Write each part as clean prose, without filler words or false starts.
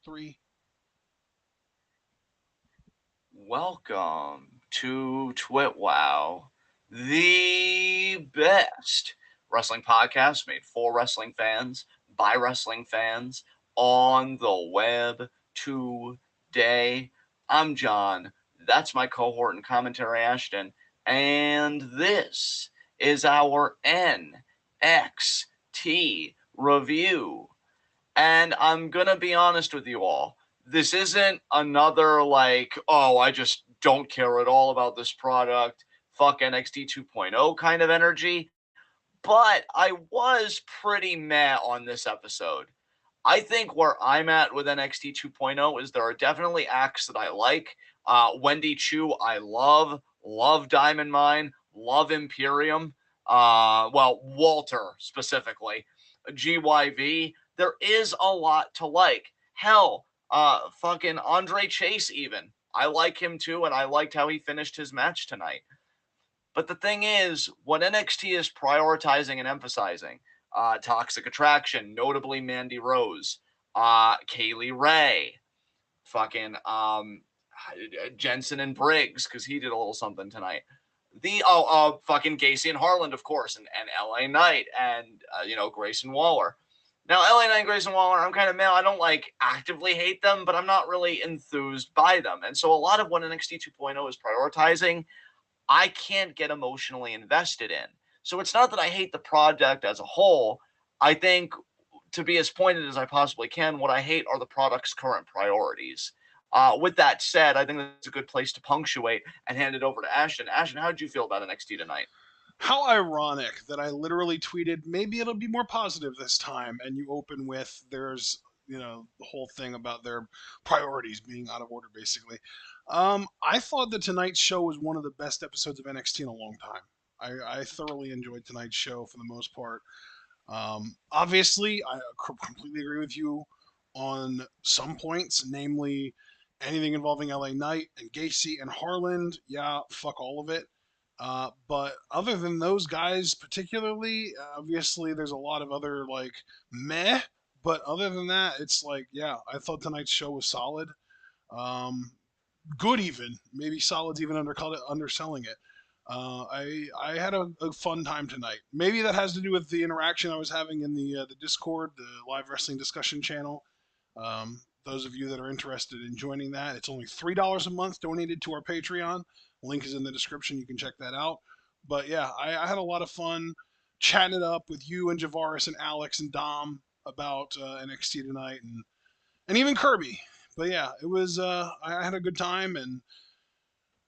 3. Welcome to TWitWoW, the best wrestling podcast made for wrestling fans, by wrestling fans, on the web today. I'm John. That's my cohort and commentary, Ashton. And this is our NXT review. And I'm going to be honest with you all. This isn't another I just don't care at all about this product, fuck NXT 2.0 kind of energy. But I was pretty meh on this episode. I think where I'm at with NXT 2.0 is there are definitely acts that I like. Wendy Chu, I love Diamond Mine, love Imperium. Walter specifically. GYV, there is a lot to like. Hell, fucking Andre Chase even. I like him too, and I liked how he finished his match tonight. But the thing is, what NXT is prioritizing and emphasizing, Toxic Attraction, notably Mandy Rose, Kaylee Ray, fucking Jensen and Briggs, because he did a little something tonight. Fucking Gacy and Harland, of course, and LA Knight, and Grayson Waller. Now, LA Knight and Grayson Waller, I'm kind of male. I don't actively hate them, but I'm not really enthused by them. And so a lot of what NXT 2.0 is prioritizing, I can't get emotionally invested in. So it's not that I hate the product as a whole. I think, to be as pointed as I possibly can, what I hate are the product's current priorities. With that said, I think that's a good place to punctuate and hand it over to Ashton. Ashton, how did you feel about NXT tonight? How ironic that I literally tweeted, maybe it'll be more positive this time, and you open with there's the whole thing about their priorities being out of order, basically. I thought that tonight's show was one of the best episodes of NXT in a long time. I thoroughly enjoyed tonight's show for the most part. Obviously, I completely agree with you on some points, namely anything involving LA Knight and Gacy and Harland. Yeah, fuck all of it. But other than those guys, particularly, obviously, there's a lot of other meh. But other than that, it's yeah, I thought tonight's show was solid. Um, Good even, maybe solid's even underselling it. I had a fun time tonight. Maybe that has to do with the interaction I was having in the Discord, the live wrestling discussion channel. Those of you that are interested in joining that, it's only $3 a month donated to our Patreon. Link is in the description. You can check that out. But yeah, I had a lot of fun chatting it up with you and Javaris and Alex and Dom about NXT tonight, and even Kirby. But yeah, it was. I had a good time, and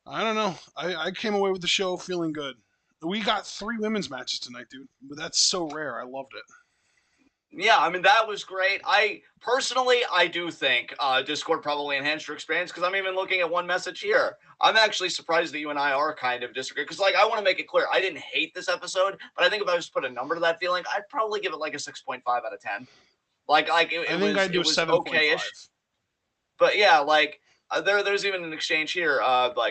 I don't know. I came away with the show feeling good. We got 3 women's matches tonight, dude. But that's so rare. I loved it. Yeah, I mean, that was great. I do think Discord probably enhanced your experience, because I'm even looking at one message here. I'm actually surprised that you and I are kind of disagreeing, because I want to make it clear, I didn't hate this episode, but I think if I was to put a number to that feeling, I'd probably give it like a 6.5 out of 10. I think I'd do it was 7.5. okay-ish. But yeah, there's even an exchange here.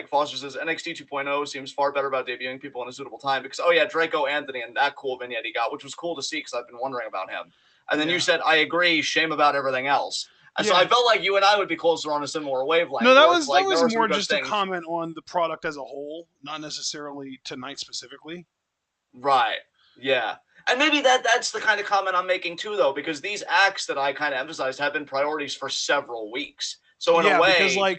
Foster says NXT 2.0 seems far better about debuting people in a suitable time, because Draco Anthony and that cool vignette he got, which was cool to see because I've been wondering about him. And then you said, I agree, shame about everything else. And so I felt like you and I would be closer on a similar wavelength. No, that was more just a comment on the product as a whole, not necessarily tonight specifically. Right. Yeah. And maybe that's the kind of comment I'm making too, though, because these acts that I kind of emphasized have been priorities for several weeks. So in a way, because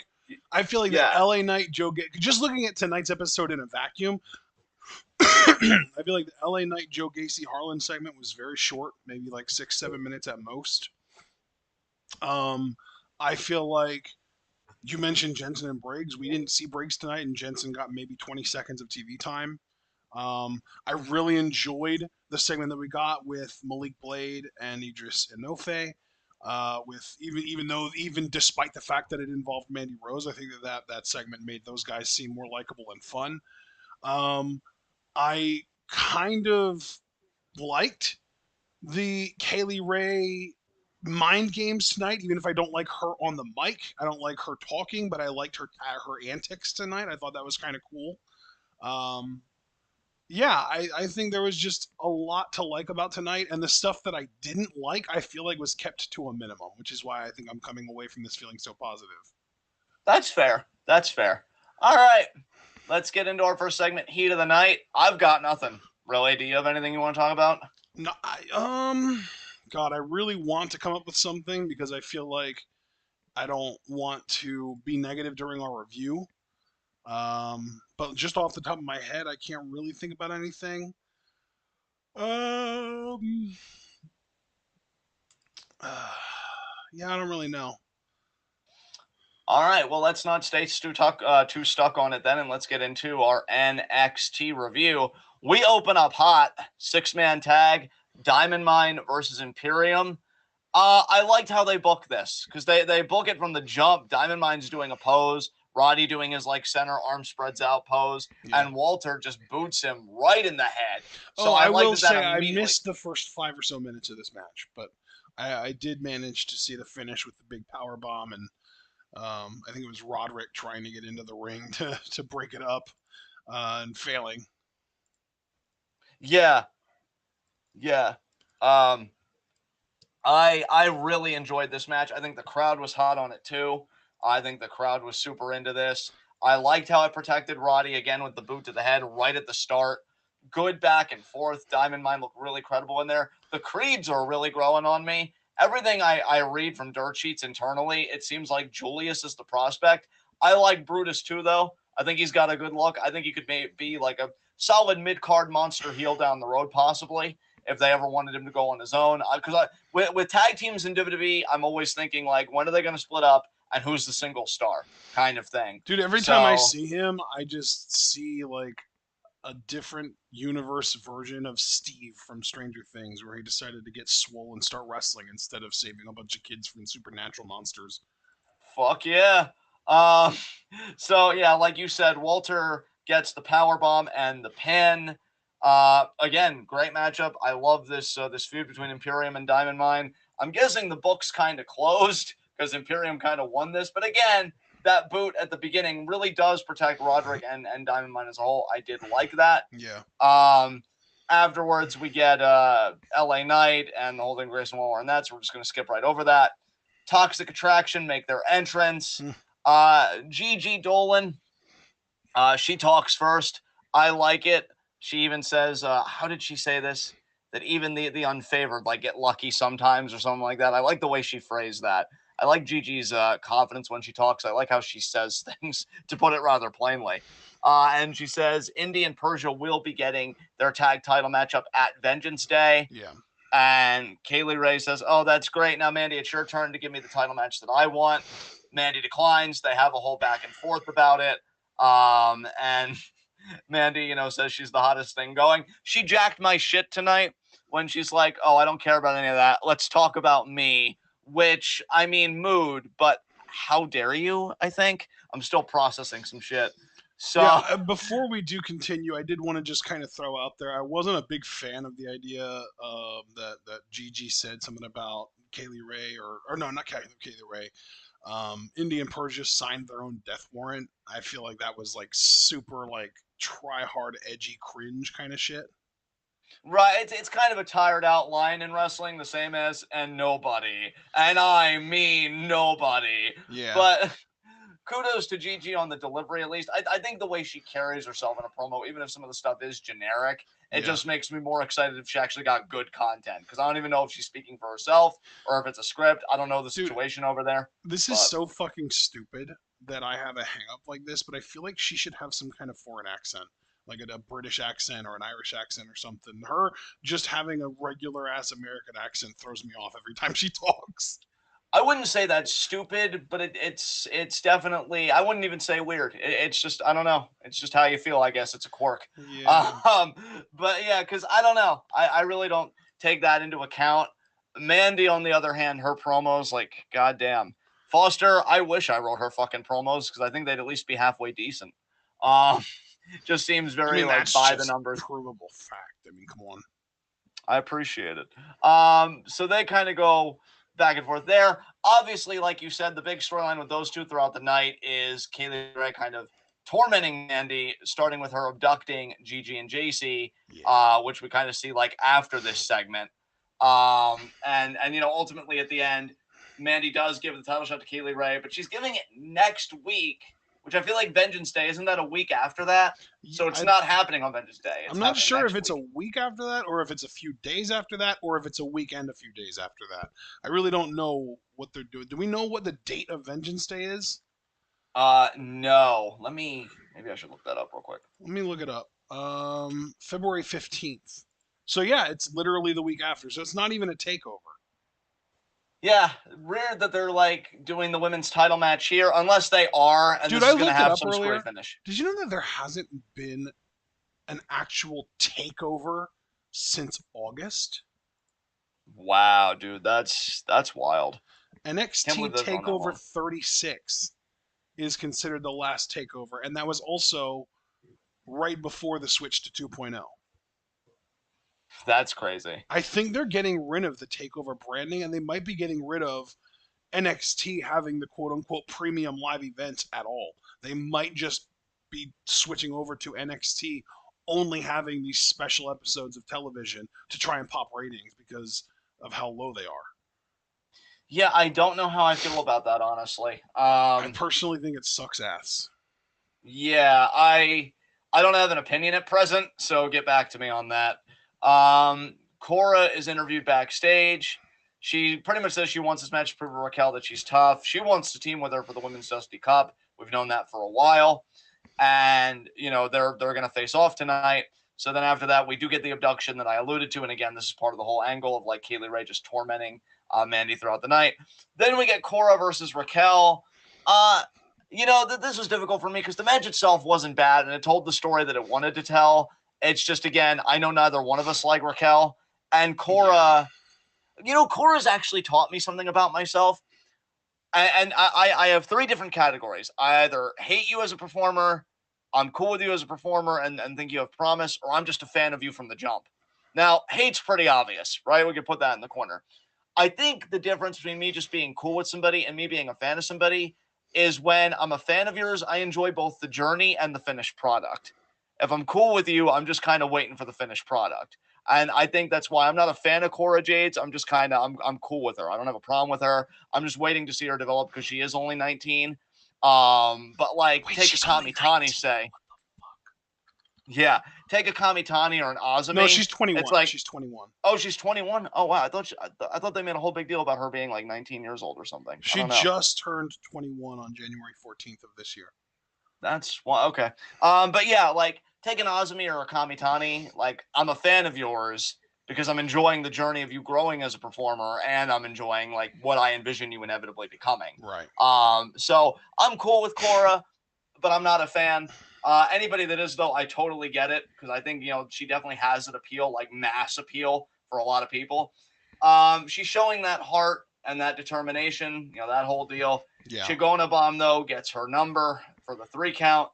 I feel like the LA Knight Joe, just looking at tonight's episode in a vacuum, I feel like the LA Knight Joe Gacy Harlan segment was very short, maybe 6-7 minutes at most. I feel like you mentioned Jensen and Briggs. We didn't see Briggs tonight, and Jensen got maybe 20 seconds of TV time. I really enjoyed the segment that we got with Malik Blade and Idris Enofe. With even despite the fact that it involved Mandy Rose, I think that segment made those guys seem more likable and fun. I kind of liked the Kaylee Ray mind games tonight, even if I don't like her on the mic. I don't like her talking, but I liked her antics tonight. I thought that was kind of cool. Yeah, I think there was just a lot to like about tonight, and the stuff that I didn't like, I feel like was kept to a minimum, which is why I think I'm coming away from this feeling so positive. That's fair. That's fair. All right. Let's get into our first segment, Heat of the Night. I've got nothing. Really? Do you have anything you want to talk about? No, God, I really want to come up with something because I feel like I don't want to be negative during our review. But just off the top of my head, I can't really think about anything. Um, yeah, I don't really know. All right, well, let's not stay too stuck on it then, and let's get into our NXT review. We open up hot, 6-man tag, Diamond Mine versus Imperium. I liked how they booked this, because they book it from the jump. Diamond Mine's doing a pose, Roddy doing his, like, center arm spreads out pose, Yeah. and Walter just boots him right in the head. So Oh, I I like will that say I immediately. missed the first 5 or so minutes of this match, but I did manage to see the finish with the big power bomb, and I think it was Roderick trying to get into the ring to break it up and failing. Yeah, yeah. Um, I really enjoyed this match. I think the crowd was hot on it too. I think the crowd was super into this. I liked how it protected Roddy again with the boot to the head right at the start. Good back and forth. Diamond Mine looked really credible in there. The creeds are really growing on me. Everything I read from dirt sheets internally, it seems like Julius is the prospect. I like Brutus too, though. I think he's got a good look. I think he could be like a solid mid-card monster heel down the road, possibly, if they ever wanted him to go on his own. Because with tag teams in WWE, I'm always thinking, like, when are they going to split up and who's the single star kind of thing. Dude, every time I So, see him, I just see like a different universe version of Steve from Stranger Things, where he decided to get swole and start wrestling instead of saving a bunch of kids from supernatural monsters. fuck yeah. Um, so, yeah, like you said, Walter gets the power bomb and the pin. Again, great matchup. I love this feud between Imperium and Diamond Mine. I'm guessing the book's kind of closed because Imperium kind of won this. But again, that boot at the beginning really does protect Roderick and Diamond Mine as a whole. I did like that. Yeah. Afterwards, we get LA Knight and the Holding Grayson Waller and that. So we're just going to skip right over that. Toxic Attraction make their entrance. Gigi Dolan, she talks first. I like it. She even says, how did she say this? That even the unfavored like get lucky sometimes or something like that. I like the way she phrased that. I like Gigi's confidence when she talks. I like how she says things, to put it rather plainly. And she says Indy and Persia will be getting their tag title matchup at Vengeance Day. Yeah. And Kaylee Ray says, oh, that's great. Now, Mandy, it's your turn to give me the title match that I want. Mandy declines. They have a whole back and forth about it. And Mandy, says she's the hottest thing going. She jacked my shit tonight when she's like, oh, I don't care about any of that. Let's talk about me, which, I mean, mood, but how dare you, I think? I'm still processing some shit. So, yeah, before we do continue, I did want to just kind of throw out there, I wasn't a big fan of the idea that Gigi said something about Kaylee Ray, or no, not Kaylee Ray. Indy and Persia signed their own death warrant. I feel like that was like super like try hard, edgy, cringe kind of shit. right, it's kind of a tired out line in wrestling, the same as and nobody, and I mean nobody. Yeah. But kudos to Gigi on the delivery, at least. I think the way she carries herself in a promo, even if some of the stuff is generic, it Yeah. just makes me more excited if she actually got good content. Because I don't even know if she's speaking for herself or if it's a script. I don't know the Dude, situation over there. this is so fucking stupid that I have a hang up like this, but I feel like she should have some kind of foreign accent, like a British accent or an Irish accent or something. Her just having a regular ass American accent throws me off every time she talks. I wouldn't say that's stupid, but it's definitely, I wouldn't even say weird. It's just, I don't know. It's just how you feel, I guess. It's a quirk. Yeah. But yeah, because I don't know. I really don't take that into account. Mandy, on the other hand, her promos, like, goddamn. Foster, I wish I wrote her fucking promos because I think they'd at least be halfway decent. Um, just seems I very mean, like that's by the just numbers. provable fact. I mean, come on. I appreciate it. So they kind of go back and forth there. Obviously, like you said, the big storyline with those two throughout the night is Kaylee Ray kind of tormenting Mandy, starting with her abducting Gigi and JC, Yeah. which we kind of see like after this segment. And ultimately at the end, Mandy does give the title shot to Kaylee Ray, but she's giving it next week, which I feel like Vengeance Day, isn't that a week after that? So it's not happening on Vengeance Day. It's I'm not sure if next it's week. a week after that, or if it's a few days after that, or if it's a week and a few days after that. I really don't know what they're doing. Do we know what the date of Vengeance Day is? No. Maybe I should look that up real quick. Let me look it up. February 15th. So yeah, it's literally the week after. So it's not even a takeover. Yeah, rare that they're like doing the women's title match here, unless they are, and Dude, this I is going to looked it have up some earlier. square finish. Did you know that there hasn't been an actual takeover since August? Wow, dude, that's wild. NXT Takeover 36 is considered the last takeover, and that was also right before the switch to 2.0. That's crazy. I think they're getting rid of the takeover branding, and they might be getting rid of NXT having the quote unquote premium live events at all. They might just be switching over to NXT only having these special episodes of television to try and pop ratings because of how low they are. Yeah, I don't know how I feel about that, honestly. I personally think it sucks ass. Yeah, I don't have an opinion at present, so get back to me on that. Cora is interviewed backstage. She pretty much says she wants this match to prove to Raquel that she's tough. She wants to team with her for the Women's Dusty Cup. We've known that for a while. And, they're going to face off tonight. So then after that, we do get the abduction that I alluded to. And again, this is part of the whole angle of like Kaylee Ray just tormenting Mandy throughout the night. Then we get Cora versus Raquel. This was difficult for me because the match itself wasn't bad and it told the story that it wanted to tell. It's just, again, I know neither one of us like Raquel. And Cora, Cora's actually taught me something about myself. And I have three different categories. I either hate you as a performer, I'm cool with you as a performer and think you have promise, or I'm just a fan of you from the jump. Now, hate's pretty obvious, right? We could put that in the corner. I think the difference between me just being cool with somebody and me being a fan of somebody is when I'm a fan of yours, I enjoy both the journey and the finished product. If I'm cool with you, I'm just kind of waiting for the finished product. And I think that's why I'm not a fan of Cora Jades. I'm just I'm cool with her. I don't have a problem with her. I'm just waiting to see her develop because she is only 19. But like, take a Kamitani, say. Yeah, take a Kamitani or an Azumi. No, she's 21. It's like, she's 21. Oh, she's 21. Oh wow, I thought they made a whole big deal about her being like 19 years old or something. She just turned 21 on January 14th of this year. That's okay. But yeah, like take an Azumi or a Kamitani. Like I'm a fan of yours because I'm enjoying the journey of you growing as a performer, and I'm enjoying like what I envision you inevitably becoming. Right. So I'm cool with Cora, but I'm not a fan. Anybody that is, though, I totally get it because I think she definitely has an appeal, like mass appeal for a lot of people. She's showing that heart and that determination, that whole deal. Yeah. Chigona Bomb though gets her number for the 3 count,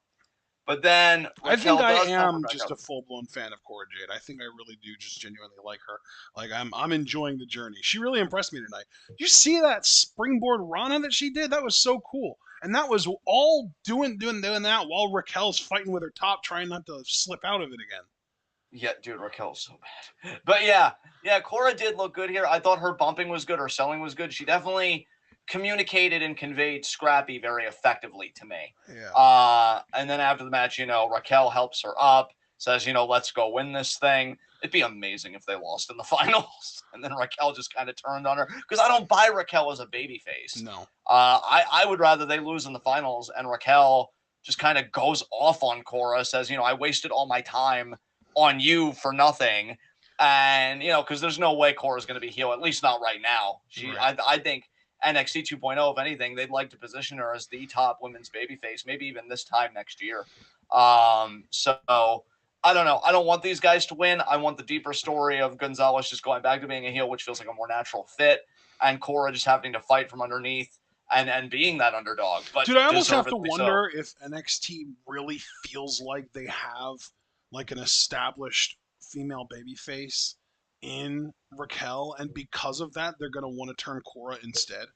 but then Raquel I think I am just a full blown fan of Cora Jade. I think I really do just genuinely like her. Like I'm enjoying the journey. She really impressed me tonight. You see that springboard Rana that she did? That was so cool. And that was all doing that while Raquel's fighting with her top, trying not to slip out of it again. Yeah, dude, Raquel's so bad. But yeah, Cora did look good here. I thought her bumping was good. Her selling was good. She definitely communicated and conveyed Scrappy very effectively to me. Yeah. And then after the match, Raquel helps her up, says, let's go win this thing. It'd be amazing if they lost in the finals. And then Raquel just kind of turned on her because I don't buy Raquel as a babyface. No. I would rather they lose in the finals and Raquel just kind of goes off on Cora, says, I wasted all my time on you for nothing. And, because there's no way Cora's going to be heel, at least not right now. Right. I think NXT 2.0, if anything, they'd like to position her as the top women's babyface, maybe even this time next year. So I don't know. I don't want these guys to win. I want the deeper story of Gonzalez just going back to being a heel, which feels like a more natural fit, and Cora just having to fight from underneath and being that underdog. But dude, I almost have to wonder if NXT really feels like they have like an established female babyface in Raquel, and because of that, they're going to want to turn Cora instead.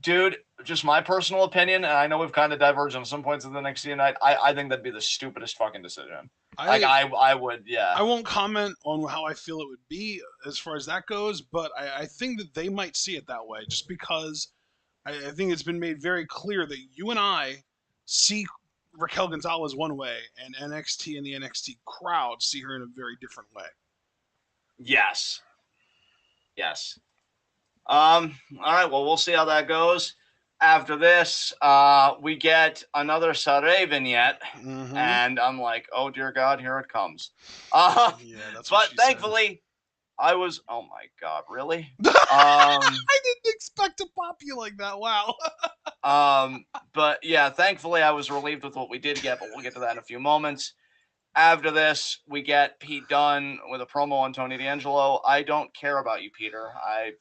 Dude, just my personal opinion, and I know we've kind of diverged on some points of the next night. I think that'd be the stupidest fucking decision. Like I I would, yeah. I won't comment on how I feel it would be as far as that goes, but I think that they might see it that way, just because I think it's been made very clear that you and I see Raquel Gonzalez one way, and NXT and the NXT crowd see her in a very different way. Yes. Yes. All right. Well, we'll see how that goes. After this, we get another Saturday vignette, Mm-hmm. and I'm like, oh dear God, here it comes. Yeah, that's what But she thankfully, I was. Oh my God, really? said. I didn't expect to pop you like that. Wow. But yeah, thankfully, I was relieved with what we did get, but we'll get to that in a few moments. After this, we get Pete Dunn with a promo on Tony D'Angelo. I don't care about you, Peter. I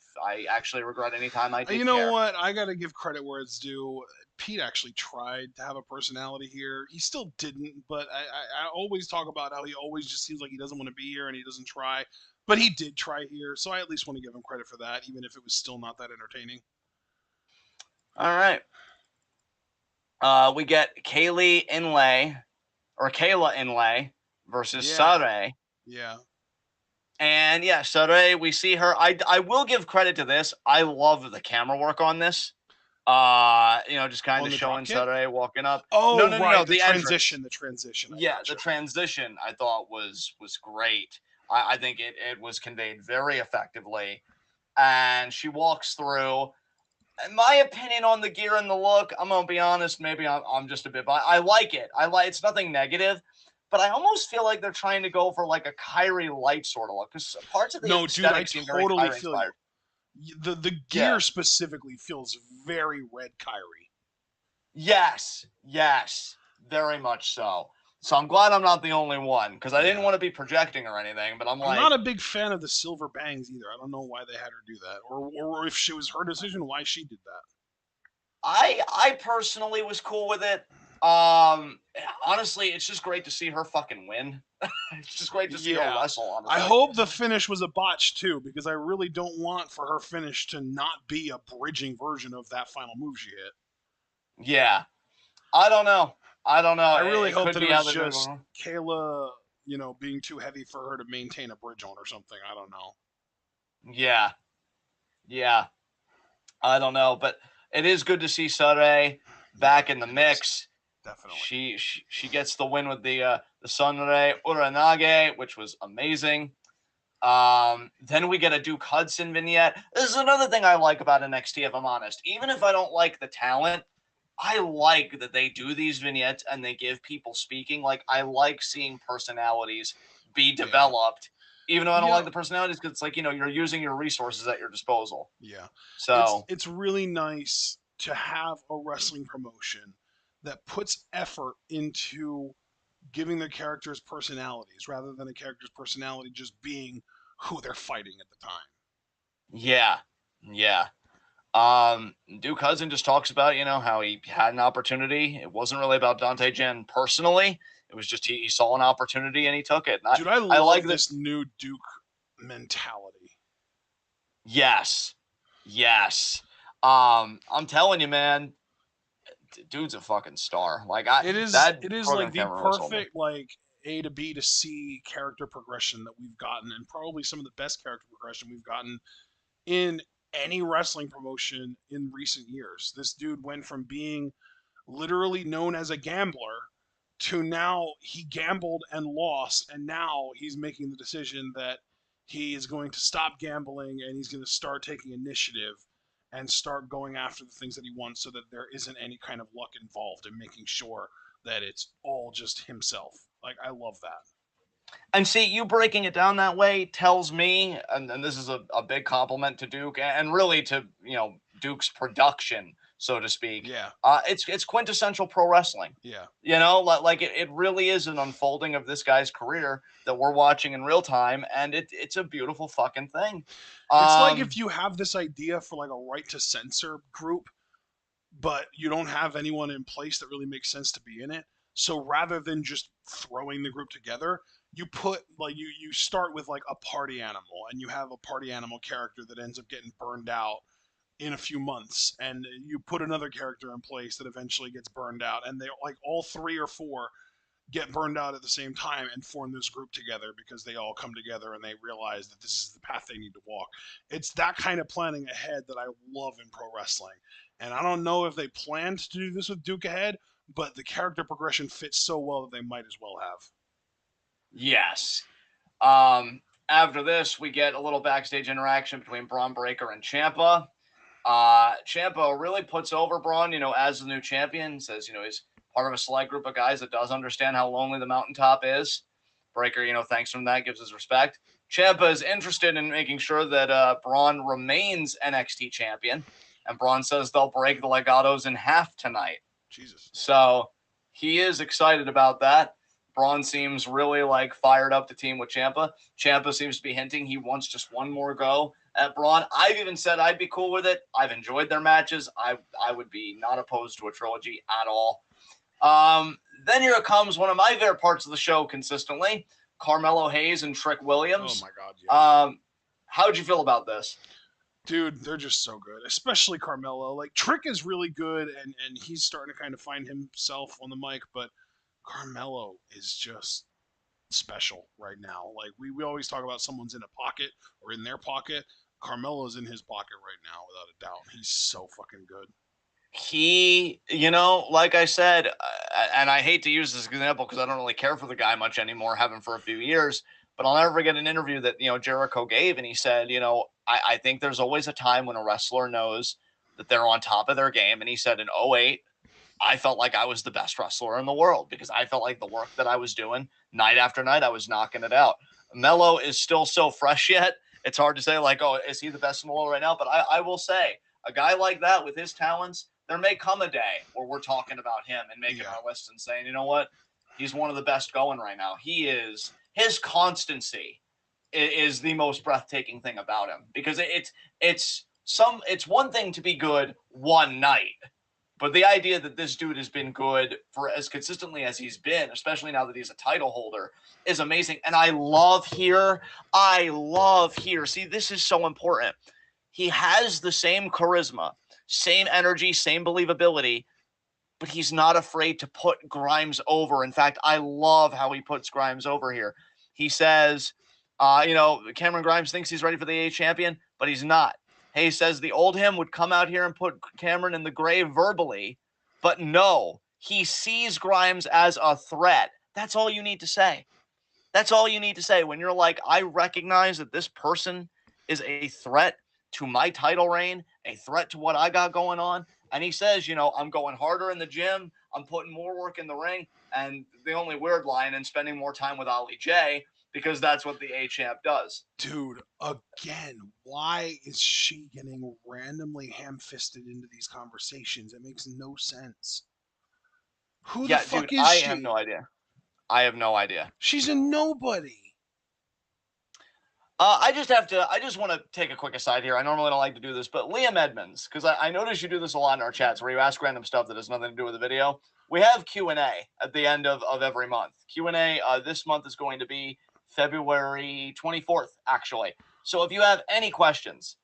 actually regret any time I did You know care. what? I got to give credit where it's due. Pete actually tried to have a personality here. He still didn't, but I always talk about how he always just seems like he doesn't want to be here and he doesn't try. But he did try here, so I at least want to give him credit for that, even if it was still not that entertaining. All right. We get Kayla Inlay versus Yeah. Sare. Yeah. And yeah, Sare, we see her. I will give credit to this. I love the camera work on this. Just kind On of the showing drop kick? Sare walking up. Oh, No. right. The The transition. entrance. The transition. I Yeah, gotcha. the transition I thought was great. I think it was conveyed very effectively. And she walks through. In my opinion on the gear and the look, I'm gonna be honest. Maybe I'm just a bit. I like it. It's nothing negative, but I almost feel like they're trying to go for like a Kyrie Light sort of look because parts of the No, dude, I aesthetic seem very totally Kyrie feel you. inspired. The Yeah. gear specifically feels very Red Kyrie. Yes. Very much so. So I'm glad I'm not the only one because I didn't Yeah. want to be projecting or anything. But I'm I'm like, not a big fan of the silver bangs either. I don't know why they had her do that, or if she was her decision, why she did that. I personally was cool with it. Honestly, it's just great to see her fucking win. It's just great to see her Yeah, wrestle. I Honestly, hope the finish was a botch too, because I really don't want for her finish to not be a bridging version of that final move she hit. yeah. I don't know. I really It hope could that it be how was they're doing just it. Kayla, being too heavy for her to maintain a bridge on or something. I don't know. Yeah, yeah. I don't know, but it is good to see Sare back Yeah, in the it is. mix. Definitely. She gets the win with the Sunray Uranage, which was amazing. Then we get a Duke Hudson vignette. This is another thing I like about NXT, if I'm honest. Even if I don't like the talent, I like that they do these vignettes and they give people speaking. Like, I like seeing personalities be Yeah. developed, even though I don't Yeah. like the personalities because it's like, you're using your resources at your disposal. Yeah. So, It's really nice to have a wrestling promotion that puts effort into giving their characters personalities rather than a character's personality just being who they're fighting at the time. yeah. Duke Hudson just talks about, how he had an opportunity. It wasn't really about Dante Jen personally. It was just he saw an opportunity and he took it. And Dude, I I love like that. this new Duke mentality. Yes. I'm telling you, man, dude's a fucking star. Like It is that like program the camera was perfect like A to B to C character progression that we've gotten, and probably some of the best character progression we've gotten in any wrestling promotion in recent years. This dude went from being literally known as a gambler to now he gambled and lost, and now he's making the decision that he is going to stop gambling and he's going to start taking initiative and start going after the things that he wants so that there isn't any kind of luck involved in making sure that it's all just himself. Like, I love that. And see, you breaking it down that way tells me, and this is a big compliment to Duke and really to, Duke's production, so to speak. Yeah. It's quintessential pro wrestling. Yeah. Like it really is an unfolding of this guy's career that we're watching in real time, and it's a beautiful fucking thing. It's like if you have this idea for like a right to censor group, but you don't have anyone in place that really makes sense to be in it. So rather than just throwing the group together, you put like you start with like a party animal, and you have a party animal character that ends up getting burned out in a few months, and you put another character in place that eventually gets burned out, and they like all 3 or 4 get burned out at the same time and form this group together because they all come together and they realize that this is the path they need to walk. It's that kind of planning ahead that I love in pro wrestling. And I don't know if they planned to do this with Duke ahead, but the character progression fits so well that they might as well have. Yes. After this, we get a little backstage interaction between Braun Breaker and Champa. Champa really puts over Braun, as the new champion. Says, he's part of a select group of guys that does understand how lonely the mountaintop is. Breaker, thanks from that, gives his respect. Champa is interested in making sure that Braun remains NXT champion. And Braun says they'll break the Legatos in half tonight. Jesus. So he is excited about that. Braun seems really fired up to team with Champa. Champa seems to be hinting he wants just one more go at Braun. I've even said I'd be cool with it. I've enjoyed their matches. I would be not opposed to a trilogy at all. Then here comes one of my favorite parts of the show consistently, Carmelo Hayes and Trick Williams. Oh my God. Yeah. How'd you feel about this? Dude, they're just so good, especially Carmelo. Trick is really good, and he's starting to kind of find himself on the mic, but Carmelo is just special right now. We always talk about someone's in a pocket or in their pocket. Carmelo's in his pocket right now, without a doubt. He's so fucking good. He, like I said, and I hate to use this example because I don't really care for the guy much anymore, haven't for a few years, but I'll never forget an interview that, Jericho gave, and he said, I think there's always a time when a wrestler knows that they're on top of their game. And he said in 2008, I felt like I was the best wrestler in the world because I felt like the work that I was doing night after night, I was knocking it out. Melo is still so fresh yet. It's hard to say is he the best in the world right now? But I will say a guy like that with his talents, there may come a day where we're talking about him and making our list and saying, you know what? He's one of the best going right now. His constancy is the most breathtaking thing about him because it's one thing to be good one night. But the idea that this dude has been good for as consistently as he's been, especially now that he's a title holder, is amazing. And I love here. See, this is so important. He has the same charisma, same energy, same believability, but he's not afraid to put Grimes over. In fact, I love how he puts Grimes over here. He says, Cameron Grimes thinks he's ready for the A champion, but he's not. Hayes says the old him would come out here and put Cameron in the grave verbally, but no, he sees Grimes as a threat. That's all you need to say. That's all you need to say when you're like, I recognize that this person is a threat to my title reign, a threat to what I got going on. And he says, I'm going harder in the gym. I'm putting more work in the ring. And the only weird line, and spending more time with Ollie J, because that's what the A-Champ does. Dude, again, why is she getting randomly ham-fisted into these conversations? It makes no sense. Who the fuck is she? I have no idea. She's a nobody. I just want to take a quick aside here. I normally don't like to do this, but Liam Edmonds, because I notice you do this a lot in our chats where you ask random stuff that has nothing to do with the video. We have Q&A at the end of every month. Q&A this month is going to be February 24th, actually. So if you have any questions,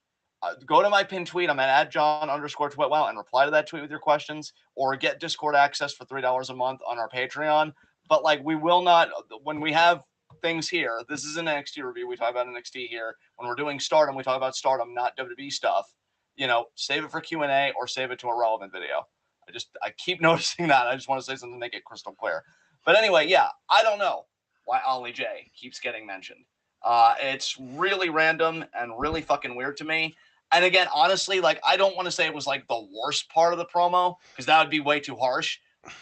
go to my pinned tweet. I'm at @John_TWitWoW and reply to that tweet with your questions, or get Discord access for $3 a month on our Patreon. But we will not, when we have things here, this is an NXT review. We talk about NXT here. When we're doing Stardom, we talk about Stardom, not WWE stuff. Save it for Q&A or save it to a relevant video. I keep noticing that. I just want to say something to make it crystal clear. But anyway, yeah, I don't know why Ollie J keeps getting mentioned. It's really random and really fucking weird to me. And again, honestly, I don't want to say it was the worst part of the promo because that would be way too harsh.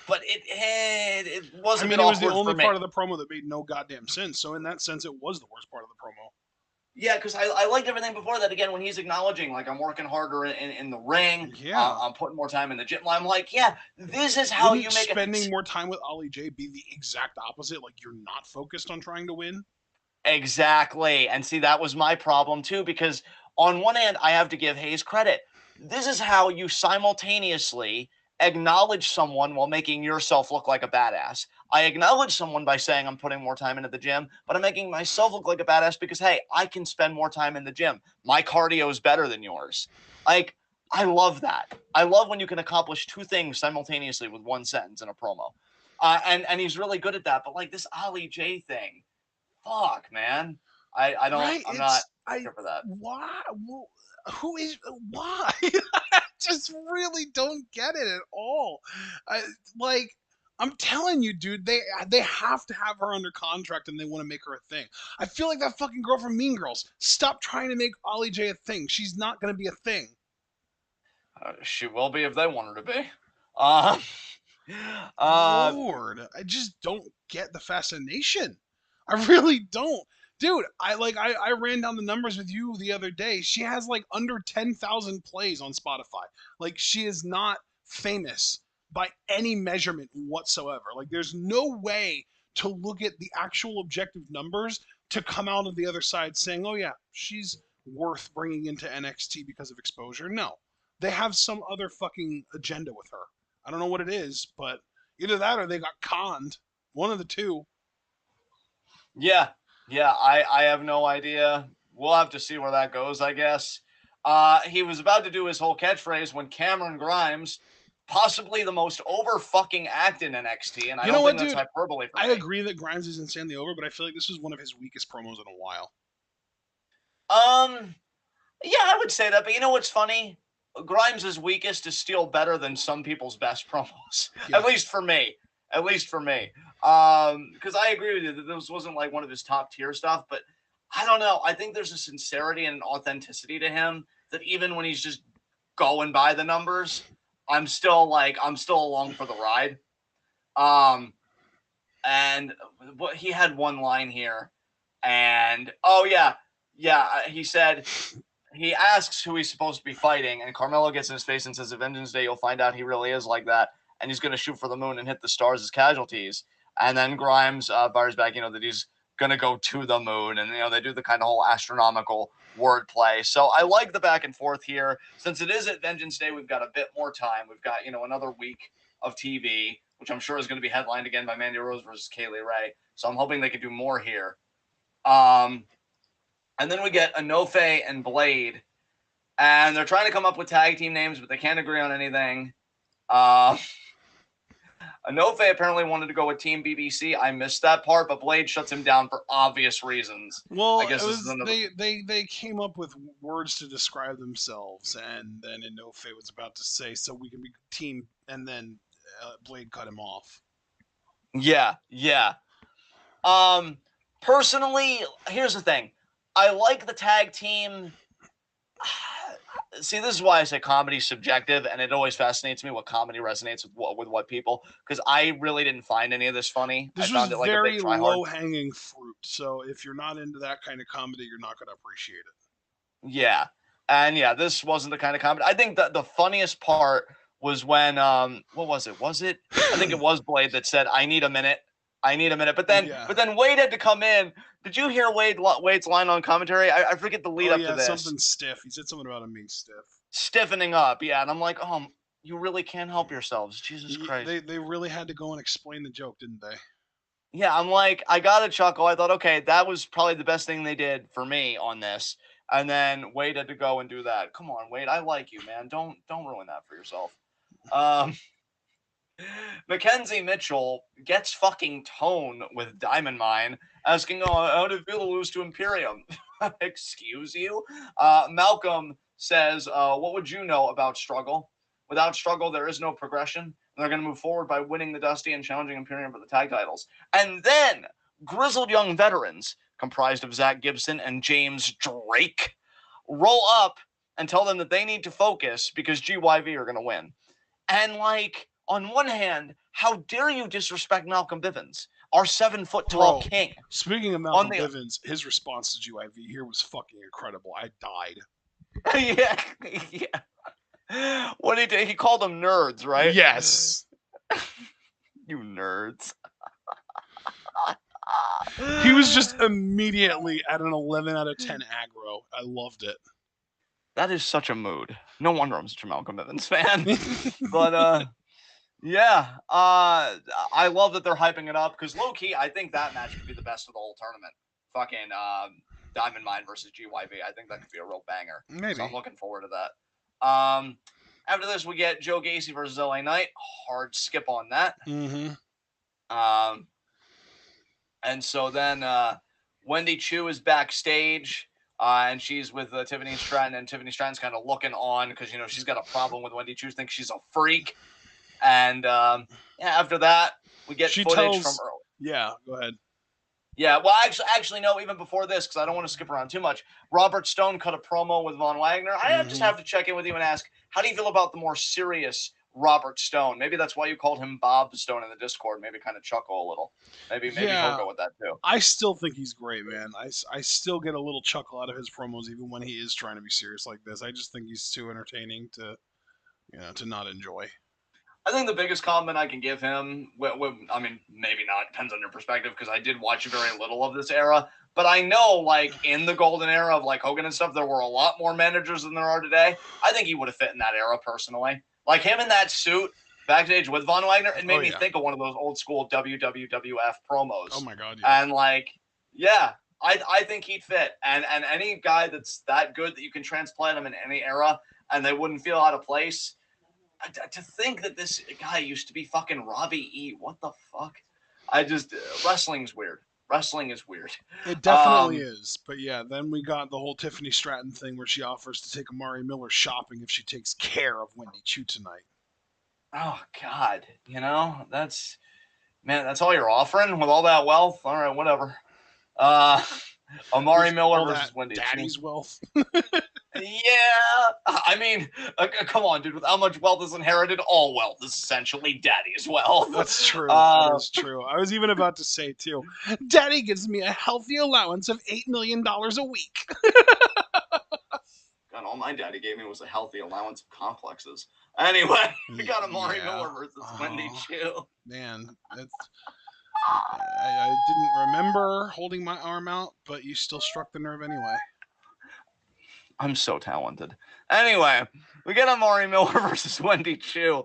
But it wasn't. I mean, it was the only part of the promo that made no goddamn sense. So in that sense, it was the worst part of the promo. Yeah, because I liked everything before that. Again, when he's acknowledging, I'm working harder in the ring. Yeah. I'm putting more time in the gym. I'm like, yeah, this is how you make spending more time with Ollie J be the exact opposite. You're not focused on trying to win. Exactly. And see, that was my problem too, because on one hand, I have to give Hayes credit. This is how you simultaneously acknowledge someone while making yourself look like a badass. I acknowledge someone by saying I'm putting more time into the gym, but I'm making myself look like a badass because, hey, I can spend more time in the gym. My cardio is better than yours. I love that. I love when you can accomplish two things simultaneously with one sentence in a promo. And he's really good at that. But like this Ollie J thing, fuck, man. I don't, Right? I'm not I here for that. why? Who is why? I just really don't get it at all. I like. I'm telling you, dude. They have to have her under contract, and they want to make her a thing. I feel like that fucking girl from Mean Girls. Stop trying to make Ollie J a thing. She's not gonna be a thing. She will be if they want her to be. Uh, Lord, I just don't get the fascination. I really don't. Dude, I ran down the numbers with you the other day. She has like under 10,000 plays on Spotify. Like she is not famous by any measurement whatsoever. Like there's no way to look at the actual objective numbers to come out of the other side saying, "Oh yeah, she's worth bringing into NXT because of exposure." No. They have some other fucking agenda with her. I don't know what it is, but either that or they got conned. One of the two. yeah, I have no idea. We'll have to see where that goes, I guess. He was about to do his whole catchphrase when Cameron Grimes, possibly the most over fucking act in NXT, and I don't think that's hyperbole for me. I agree that Grimes is insanely over, but I feel like this was one of his weakest promos in a while. Yeah, I would say that, but you know what's funny? Grimes' weakest is still better than some people's best promos. Yeah. At least for me. Because I agree with you that this wasn't like one of his top tier stuff, but I don't know. I think there's a sincerity and an authenticity to him that even when he's just going by the numbers, I'm still along for the ride. And he had one line here, and he said. He asks who he's supposed to be fighting, and Carmelo gets in his face and says, "At Vengeance Day, you'll find out he really is like that, and he's going to shoot for the moon and hit the stars as casualties." And then Grimes fires back, that he's going to go to the moon, and they do the kind of whole astronomical wordplay. So I like the back and forth here. Since it is at Vengeance Day, we've got a bit more time. We've got another week of TV, which I'm sure is going to be headlined again by Mandy Rose versus Kaylee Ray. So I'm hoping they could do more here. And then we get Enofe and Blade. And they're trying to come up with tag team names, but they can't agree on anything. Enofe apparently wanted to go with Team BBC. I missed that part, but Blade shuts him down for obvious reasons. Well, I guess they came up with words to describe themselves, and then Enofe was about to say, "So we can be team," and then Blade cut him off. Yeah. Personally, here's the thing. I like the tag team. See, this is why I say comedy's subjective, and it always fascinates me what comedy resonates with what people, because I really didn't find any of this funny. This I found was it like very a big try-hard. low-hanging fruit, so if you're not into that kind of comedy, you're not going to appreciate it. Yeah, and this wasn't the kind of comedy. I think the funniest part was when, what was it? I think it was Blade that said, I need a minute. But then Wade had to come in. Did you hear Wade's line on commentary? I forget the lead up to this. Something stiff. He said something about him being stiff. Stiffening up, yeah. And I'm like, oh, you really can't help yourselves. Jesus Christ. They really had to go and explain the joke, didn't they? Yeah, I'm like, I got a chuckle. I thought, okay, that was probably the best thing they did for me on this. And then Wade had to go and do that. Come on, Wade. I like you, man. Don't ruin that for yourself. Mackenzie Mitchell gets fucking tone with Diamond Mine, asking, how did it feel to lose to Imperium? Excuse you? Malcolm says, what would you know about struggle? Without struggle, there is no progression. And they're going to move forward by winning the Dusty and challenging Imperium for the tag titles. And then, grizzled young veterans, comprised of Zach Gibson and James Drake, roll up and tell them that they need to focus because GYV are going to win. And on one hand, how dare you disrespect Malcolm Bivens, our 7-foot-tall king? Speaking of Malcolm Bivens, his response to GYV here was fucking incredible. I died. Yeah. What he did, he called them nerds, right? Yes. You nerds. He was just immediately at an 11 out of 10 aggro. I loved it. That is such a mood. No wonder I'm such a Malcolm Bivens fan. But, yeah, I love that they're hyping it up because low-key, I think that match could be the best of the whole tournament. Fucking Diamond Mine versus GYV. I think that could be a real banger. Maybe. So I'm looking forward to that. After this, we get Joe Gacy versus LA Knight. Hard skip on that. Mm-hmm. And so then Wendy Chu is backstage, and she's with Tiffany Stratton, and Tiffany Stratton's kind of looking on because, she's got a problem with Wendy Chu, thinks she's a freak. And after that, we get footage from early. Yeah, go ahead. Yeah, well, actually, no, even before this, because I don't want to skip around too much, Robert Stone cut a promo with Von Wagner. I just have to check in with you and ask, how do you feel about the more serious Robert Stone? Maybe that's why you called him Bob Stone in the Discord. Maybe kind of chuckle a little. Maybe he'll go with that too. I still think he's great, man. I still get a little chuckle out of his promos, even when he is trying to be serious like this. I just think he's too entertaining to not enjoy. I think the biggest compliment I can give him, I mean, maybe not, depends on your perspective, because I did watch very little of this era, but I know, like, in the golden era of, like, Hogan and stuff, there were a lot more managers than there are today. I think he would have fit in that era, personally. Like, him in that suit, backstage with Von Wagner, it made me think of one of those old-school WWF promos. Oh, my God, yeah. And, like, yeah, I think he'd fit. And any guy that's that good that you can transplant him in any era and they wouldn't feel out of place. To think that this guy used to be fucking Robbie E. What the fuck? Wrestling's weird. Wrestling is weird. It definitely is. But yeah, then we got the whole Tiffany Stratton thing where she offers to take Amari Miller shopping if she takes care of Wendy Chu tonight. Oh, God. That's all you're offering with all that wealth? All right, whatever. Amari Miller versus Wendy Chu. Daddy's wealth. Yeah, I mean, come on, dude. With how much wealth is inherited, all wealth is essentially daddy's wealth. That's true. That is true. I was even about to say, too, Daddy gives me a healthy allowance of $8 million a week. God, all my daddy gave me was a healthy allowance of complexes. Anyway, we got Amari Miller versus Wendy Chu. Man, I didn't remember holding my arm out, but you still struck the nerve anyway. I'm so talented. Anyway, we get Amari Miller versus Wendy Chu.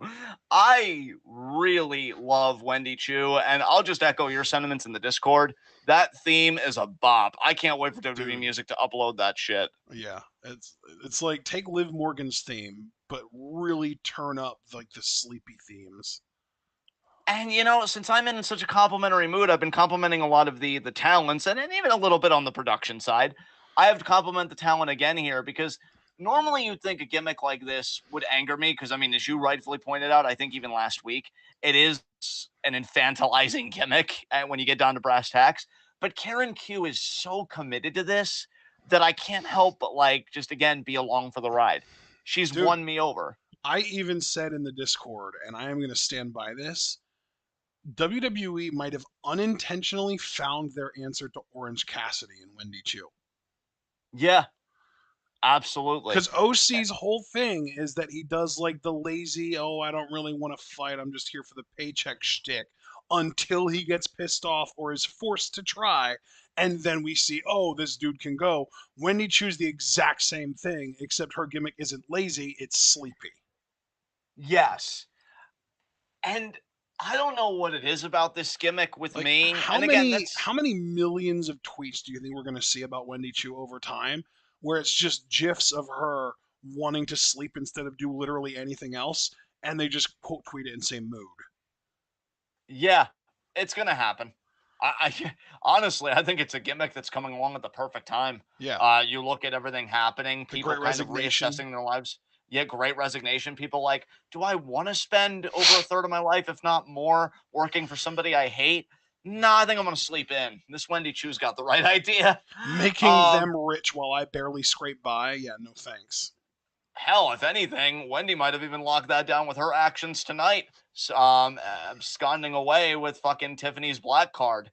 I really love Wendy Chu, and I'll just echo your sentiments in the Discord. That theme is a bop. I can't wait for WWE Music to upload that shit. Yeah, it's like take Liv Morgan's theme, but really turn up like the sleepy themes. And, since I'm in such a complimentary mood, I've been complimenting a lot of the talents and even a little bit on the production side. I have to compliment the talent again here because normally you'd think a gimmick like this would anger me because, I mean, as you rightfully pointed out, I think even last week, it is an infantilizing gimmick when you get down to brass tacks. But Karen Q is so committed to this that I can't help but, just again, be along for the ride. She's won me over. I even said in the Discord, and I am going to stand by this, WWE might have unintentionally found their answer to Orange Cassidy and Wendy Chu. Yeah, absolutely. Because OC's whole thing is that he does like the lazy, I don't really want to fight, I'm just here for the paycheck shtick, until he gets pissed off or is forced to try, and then we see, this dude can go. Wendy Chu's the exact same thing, except her gimmick isn't lazy, it's sleepy. Yes. And I don't know what it is about this gimmick with me. How many millions of tweets do you think we're going to see about Wendy Chu over time where it's just GIFs of her wanting to sleep instead of do literally anything else, and they just quote tweet it and say mood? Yeah, it's going to happen. I honestly, I think it's a gimmick that's coming along at the perfect time. Yeah. You look at everything happening, people kind of reassessing their lives. Yeah, great resignation. People like, do I want to spend over a third of my life, if not more, working for somebody I hate? Nah, I think I'm going to sleep in. This Wendy Chu's got the right idea. Making them rich while I barely scrape by? Yeah, no thanks. Hell, if anything, Wendy might have even locked that down with her actions tonight. Absconding away with fucking Tiffany's black card,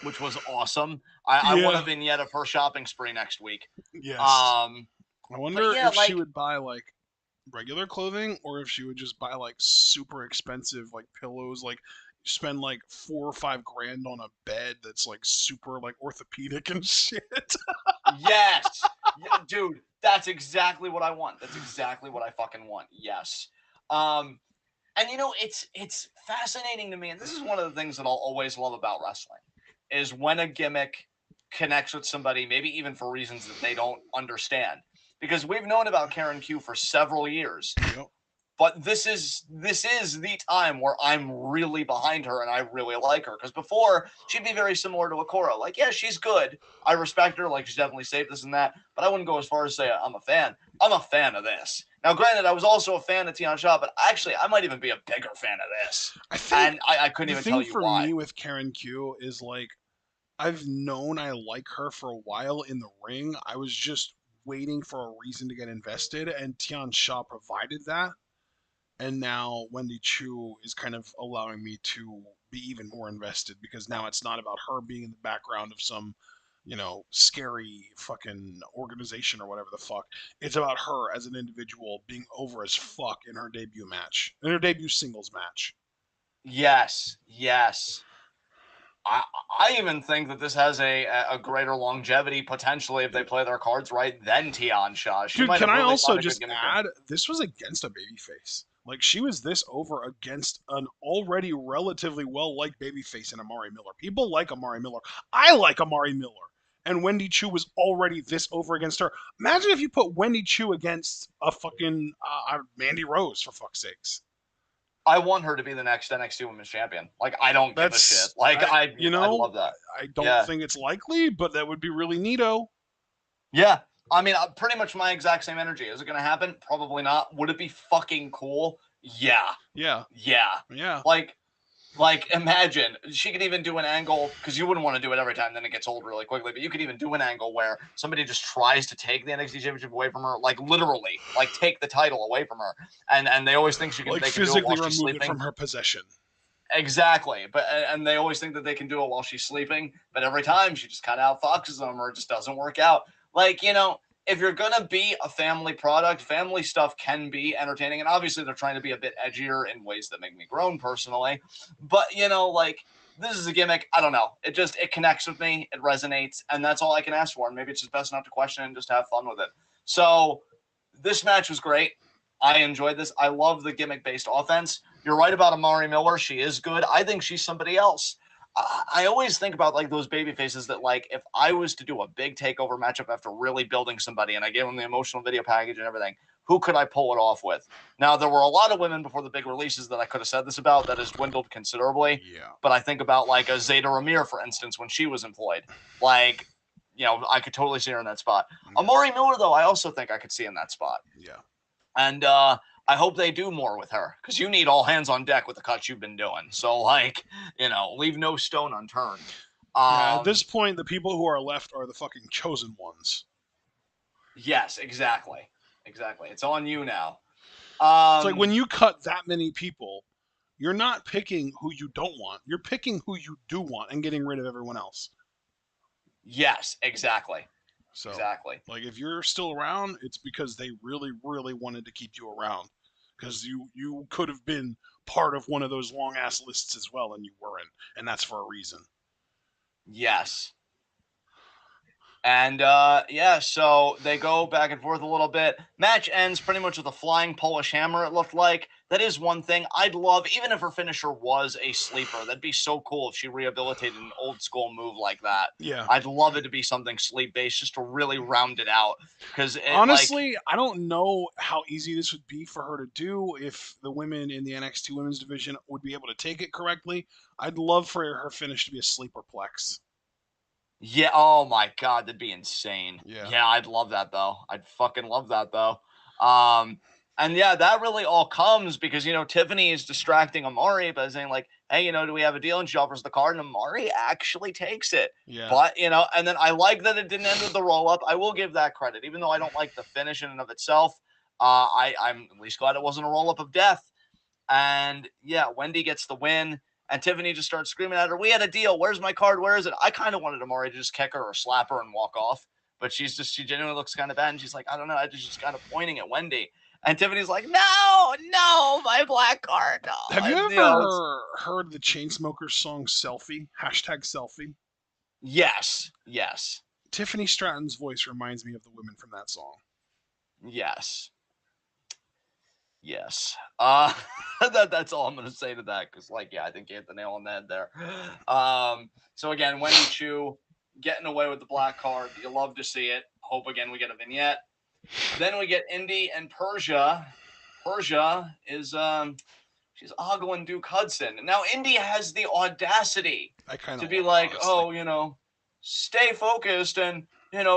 which was awesome. I want a vignette of her shopping spree next week. Yes. I wonder if she would buy like regular clothing or if she would just buy like super expensive like pillows, like spend like $4 or $5 grand on a bed that's like super like orthopedic and shit. Yes. Yeah, dude, that's exactly what I want. That's exactly what I fucking want. Yes. And it's fascinating to me, and this is one of the things that I'll always love about wrestling, is when a gimmick connects with somebody, maybe even for reasons that they don't understand. because we've known about Karen Q for several years. Yep. But this is the time where I'm really behind her and I really like her. Because before, she'd be very similar to a Cora. Like, yeah, she's good. I respect her. Like, she's definitely safe, this and that. But I wouldn't go as far as say I'm a fan. I'm a fan of this. Now, granted, I was also a fan of Tian Sha, but actually, I might even be a bigger fan of this. I think And I couldn't the even thing tell you for why. me with Karen Q is like I've known I like her for a while in the ring. I was just waiting for a reason to get invested, and Tian Sha provided that. And now Wendy Chu is kind of allowing me to be even more invested because now it's not about her being in the background of some, scary fucking organization or whatever the fuck. It's about her as an individual being over as fuck in her debut match, in her debut singles match. Yes, yes. I even think that this has a greater longevity potentially if they play their cards right than Tian Sha. She Dude, might can have I really also found a good just gimmick here. add, this was against a babyface. Like, she was this over against an already relatively well-liked babyface in Amari Miller. People like Amari Miller. I like Amari Miller. And Wendy Chu was already this over against her. Imagine if you put Wendy Chu against a fucking Mandy Rose, for fuck's sakes. I want her to be the next NXT Women's Champion. Like, I don't give a shit. That's, Like, I'd love that. I don't Yeah. think it's likely, but that would be really neato. Yeah. I mean, pretty much my exact same energy. Is it going to happen? Probably not. Would it be fucking cool? Yeah. Yeah. Yeah. Yeah. Like, imagine, she could even do an angle, because you wouldn't want to do it every time, then it gets old really quickly, but you could even do an angle where somebody just tries to take the NXT Championship away from her, like, literally, like, take the title away from her, and they always think Like, they can do it physically while she's remove it sleeping. from her possession. Exactly, and they always think that they can do it while she's sleeping, but every time she just kind of outfoxes them, or it just doesn't work out. Like, if you're gonna be a family product, family stuff can be entertaining, and obviously they're trying to be a bit edgier in ways that make me groan personally. But like, this is a gimmick. I don't know. It connects with me. It resonates, and that's all I can ask for. And maybe it's just best not to question it and just have fun with it. So this match was great. I enjoyed this. I love the gimmick-based offense. You're right about Amari Miller. She is good. I think she's somebody else. I always think about like those baby faces that like if I was to do a big takeover matchup after really building somebody and I gave them the emotional video package and everything, who could I pull it off with? Now, there were a lot of women before the big releases that I could have said this about that has dwindled considerably. Yeah. But I think about like a Zeta Ramir, for instance, when she was employed. Like, I could totally see her in that spot. Yeah. Amari Miller, though, I also think I could see in that spot. Yeah. And I hope they do more with her because you need all hands on deck with the cuts you've been doing. So, like, leave no stone unturned. Yeah, at this point, the people who are left are the fucking chosen ones. Yes, exactly. Exactly. It's on you now. It's like when you cut that many people, you're not picking who you don't want. You're picking who you do want and getting rid of everyone else. Yes, exactly. So, exactly. Like, if you're still around, it's because they really, really wanted to keep you around. Because you could have been part of one of those long-ass lists as well, and you weren't. And that's for a reason. Yes. And, so they go back and forth a little bit. Match ends pretty much with a flying Polish hammer, it looked like. That is one thing I'd love, even if her finisher was a sleeper. That'd be so cool if she rehabilitated an old school move like that. Yeah. I'd love it to be something sleep-based just to really round it out. Because honestly, I don't know how easy this would be for her to do if the women in the NXT women's division would be able to take it correctly. I'd love for her finish to be a sleeperplex. Yeah, oh my god, that'd be insane. Yeah, I'd love that though. I'd fucking love that though. And yeah, that really all comes because Tiffany is distracting Amari by saying like, "Hey, do we have a deal?" And she offers the card, and Amari actually takes it. Yeah. But and then I like that it didn't end with the roll up. I will give that credit, even though I don't like the finish in and of itself. I'm at least glad it wasn't a roll up of death. And yeah, Wendy gets the win. And Tiffany just starts screaming at her, "We had a deal. Where's my card? Where is it?" I kind of wanted Amari to just kick her or slap her and walk off. But she genuinely looks kind of bad. And she's like, I don't know. She's kind of pointing at Wendy. And Tiffany's like, no, my black card. No. Have you ever heard the Chainsmokers song Selfie? #selfie? Yes. Tiffany Stratton's voice reminds me of the women from that song. Yes. That's all I'm going to say to that because, I think you hit the nail on the head there. So, again, Wendy Chu getting away with the black card. You love to see it. Hope, again, we get a vignette. Then we get Indy and Persia. Persia is she's ogling Duke Hudson. Now Indy has the audacity I kind to of be love it, like, honestly. oh, stay focused and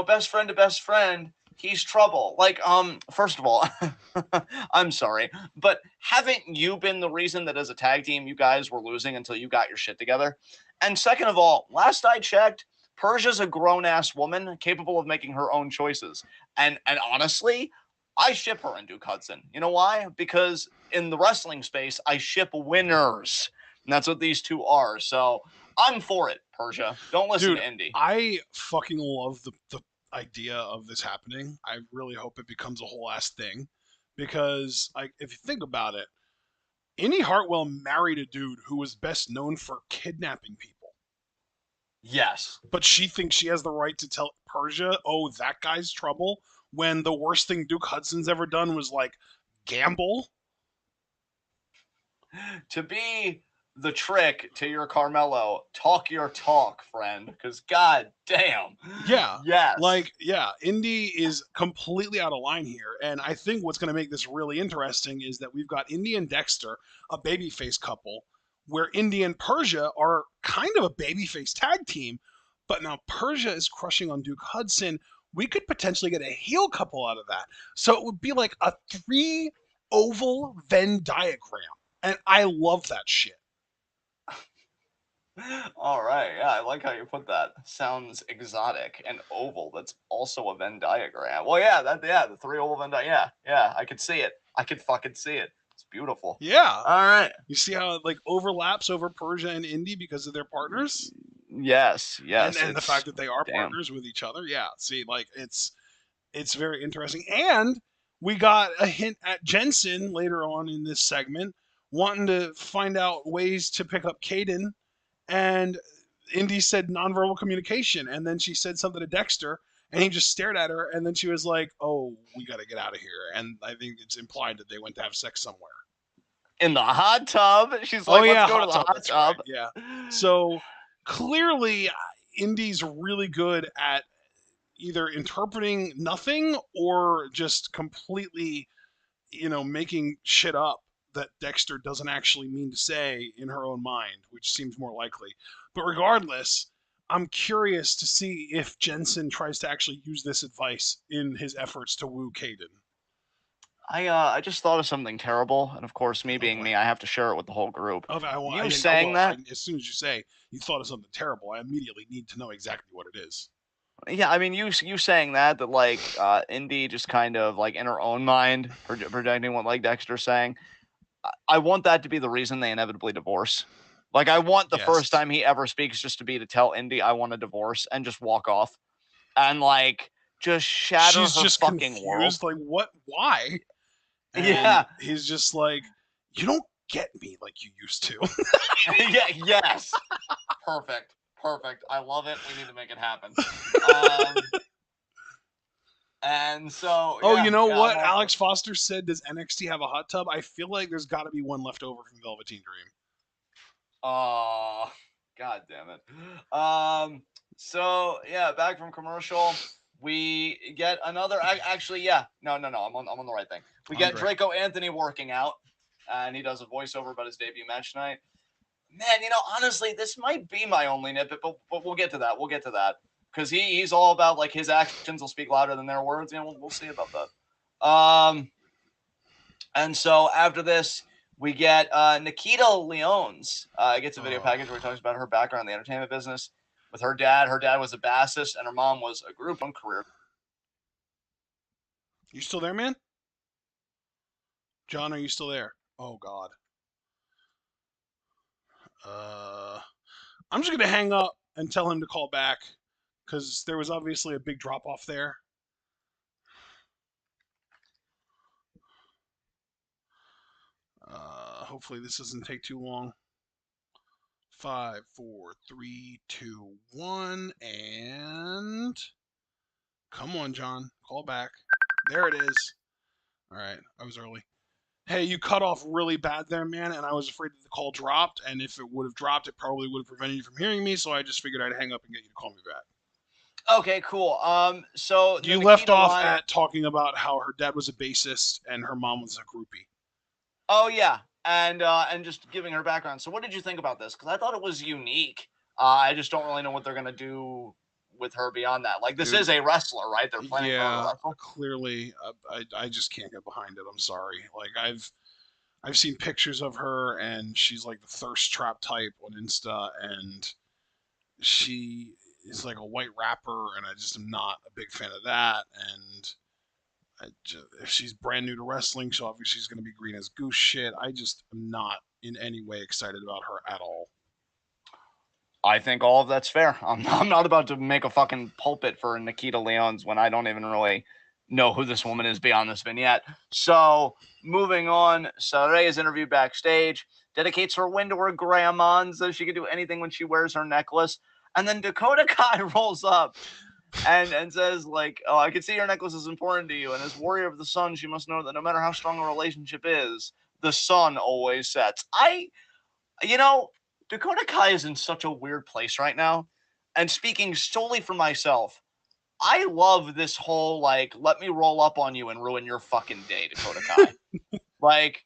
best friend to best friend. He's trouble. Like, first of all, I'm sorry, but haven't you been the reason that as a tag team you guys were losing until you got your shit together? And second of all, last I checked, Persia's a grown-ass woman capable of making her own choices. And honestly, I ship her and Duke Hudson. You know why? Because in the wrestling space, I ship winners. And that's what these two are. So I'm for it, Persia. Don't listen Dude, to Indy. I fucking love the idea of this happening. I really hope it becomes a whole ass thing. Because, like, if you think about it, Indy Hartwell married a dude who was best known for kidnapping people. Yes. But she thinks she has the right to tell Persia, oh, that guy's trouble, when the worst thing Duke Hudson's ever done was, like, gamble. To be the trick to your Carmelo, talk your talk, friend. Because god damn. Yeah. Yes. Yeah, Indy is completely out of line here. And I think what's going to make this really interesting is that we've got Indy and Dexter, a babyface couple, where Indy and Persia are kind of a babyface tag team. But now Persia is crushing on Duke Hudson. We could potentially get a heel couple out of that. So it would be like a 3 oval Venn diagram. And I love that shit. All right. Yeah, I like how you put that. Sounds exotic and oval. That's also a Venn diagram. Well, yeah, the 3 oval Venn diagram. Yeah, I could see it. I could fucking see it. It's beautiful. Yeah. All right. You see how it like overlaps over Persia and Indy because of their partners? Yes, and yes. and the It's fact that they are damn. partners with each other. Yeah, see, like it's very interesting. And we got a hint at Jensen later on in this segment wanting to find out ways to pick up Caden, and Indy said nonverbal communication, and then she said something to Dexter, and he just stared at her, and then she was like, "Oh, we got to get out of here." And I think it's implied that they went to have sex somewhere. In the hot tub. She's Oh like, let's yeah, go to hot the tub. hot That's right. tub. Yeah. So clearly, Indy's really good at either interpreting nothing or just completely, making shit up that Dexter doesn't actually mean to say in her own mind, which seems more likely. But regardless, I'm curious to see if Jensen tries to actually use this advice in his efforts to woo Caden. I just thought of something terrible, and of course, me Oh being boy. me, I have to share it with the whole group. Oh, You saying that? as soon as you say you thought of something terrible, I immediately need to know exactly what it is. Yeah, I mean, you saying that like Indy just kind of like in her own mind projecting what like Dexter's saying. I want that to be the reason they inevitably divorce. Like, I want the first Yes. time he ever speaks just to be to tell Indy I want a divorce and just walk off and like just shatter She's her just fucking world. confused, like, what? Why? And Yeah, he's just like, you don't get me like you used to. yeah, yes, perfect, perfect. I love it. We need to make it happen. Um, and so Oh, you know yeah, I'm what? all for Alex Foster said, does NXT have a hot tub? I feel like there's got to be one left over from Velveteen Dream. Oh, god damn it. So yeah, back from commercial, we get another. Actually, yeah, no. I'm on the right thing. We get Andre. Draco Anthony working out, and he does a voiceover about his debut match tonight. Man, honestly, this might be my only nitpick, but we'll get to that. We'll get to that because he's all about like his actions will speak louder than their words. We'll see about that. And so after this, we get Nikita Leones gets a video package where he talks about her background in the entertainment business with her dad. Her dad was a bassist, and her mom was a group on career. You still there, man? John, are you still there? Oh, God. I'm just going to hang up and tell him to call back because there was obviously a big drop off there. Hopefully, this doesn't take too long. 5, 4, 3, 2, 1, and come on, John, call back. There it is. All right, I was early. Hey, you cut off really bad there, man, and I was afraid that the call dropped, and if it would have dropped, it probably would have prevented you from hearing me, so I just figured I'd hang up and get you to call me back. Okay, cool. So the You left Nikita off line. at talking about how her dad was a bassist and her mom was a groupie. Oh yeah, and just giving her background. So what did you think about this? Because I thought it was unique. I just don't really know what they're gonna do with her beyond that. Like this Dude, is a wrestler, right? They're planning for her to yeah, wrestle. clearly, I just can't get behind it. I'm sorry. Like I've seen pictures of her, and she's like the thirst trap type on Insta, and she is like a white rapper, and I just am not a big fan of that. And if she's brand new to wrestling, so obviously she's going to be green as goose shit. I just am not in any way excited about her at all. I think all of that's fair. I'm not about to make a fucking pulpit for Nikita Leones when I don't even really know who this woman is beyond this vignette. So moving on, Saray is interviewed backstage, dedicates her win to her grandma and says she can do anything when she wears her necklace. And then Dakota Kai rolls up and says, like, oh, I can see your necklace is important to you. And as warrior of the sun, she must know that no matter how strong a relationship is, the sun always sets. You know, Dakota Kai is in such a weird place right now. And speaking solely for myself, I love this whole, like, let me roll up on you and ruin your fucking day, Dakota Kai. Like,